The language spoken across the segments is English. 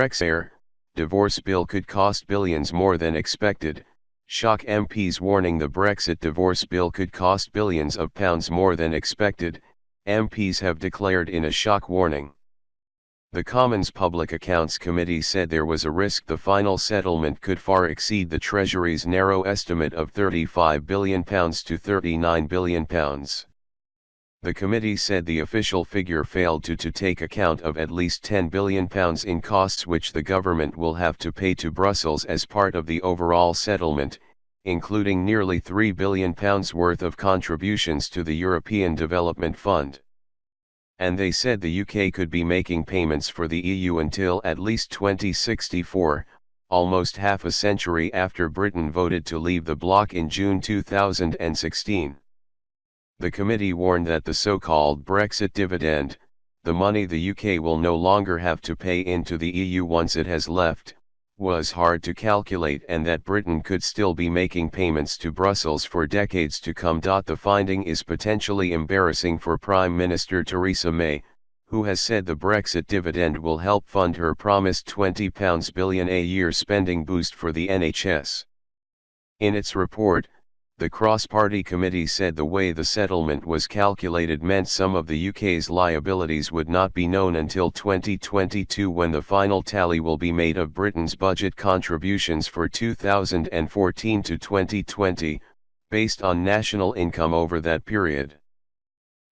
BREXIT divorce bill could cost billions more than expected. Shock MPs warning the Brexit divorce bill could cost billions of pounds more than expected, MPs have declared in a shock warning. The Commons Public Accounts Committee said there was a risk the final settlement could far exceed the Treasury's narrow estimate of £35 billion to £39 billion. The committee said the official figure failed to take account of at least £10 billion in costs which the government will have to pay to Brussels as part of the overall settlement, including nearly £3 billion worth of contributions to the European Development Fund. And they said the UK could be making payments for the EU until at least 2064, almost half a century after Britain voted to leave the bloc in June 2016. The committee warned that the so-called Brexit dividend, the money the UK will no longer have to pay into the EU once it has left, was hard to calculate and that Britain could still be making payments to Brussels for decades to come. The finding is potentially embarrassing for Prime Minister Theresa May, who has said the Brexit dividend will help fund her promised £20 billion a year spending boost for the NHS. In its report, the cross-party committee said the way the settlement was calculated meant some of the UK's liabilities would not be known until 2022 when the final tally will be made of Britain's budget contributions for 2014 to 2020, based on national income over that period.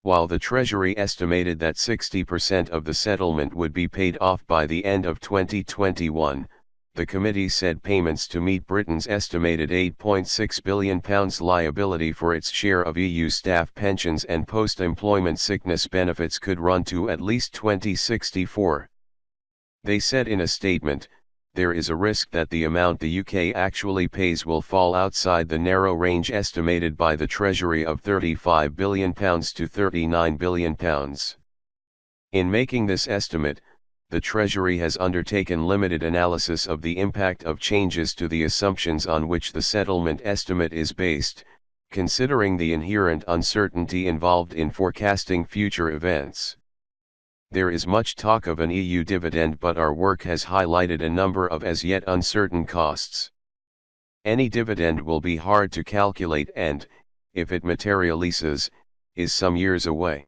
While the Treasury estimated that 60% of the settlement would be paid off by the end of 2021, the committee said payments to meet Britain's estimated £8.6 billion liability for its share of EU staff pensions and post-employment sickness benefits could run to at least 2064. They said in a statement, there is a risk that the amount the UK actually pays will fall outside the narrow range estimated by the Treasury of £35 billion to £39 billion. In making this estimate, the Treasury has undertaken limited analysis of the impact of changes to the assumptions on which the settlement estimate is based, considering the inherent uncertainty involved in forecasting future events. There is much talk of an EU dividend, but our work has highlighted a number of as yet uncertain costs. Any dividend will be hard to calculate and, if it materializes, is some years away.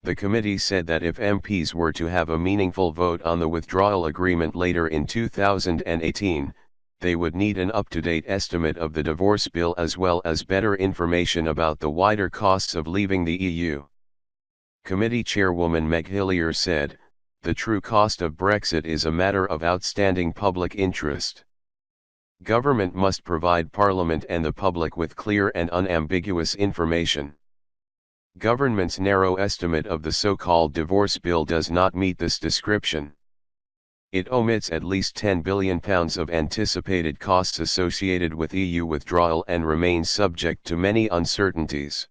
The committee said that if MPs were to have a meaningful vote on the withdrawal agreement later in 2018, they would need an up-to-date estimate of the divorce bill as well as better information about the wider costs of leaving the EU. Committee Chairwoman Meg Hillier said, "The true cost of Brexit is a matter of outstanding public interest. Government must provide Parliament and the public with clear and unambiguous information. Government's narrow estimate of the so-called divorce bill does not meet this description. It omits at least £10 billion of anticipated costs associated with EU withdrawal and remains subject to many uncertainties.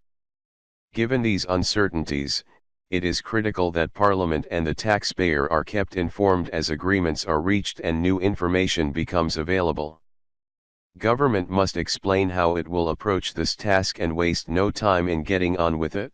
Given these uncertainties, it is critical that Parliament and the taxpayer are kept informed as agreements are reached and new information becomes available. Government must explain how it will approach this task and waste no time in getting on with it."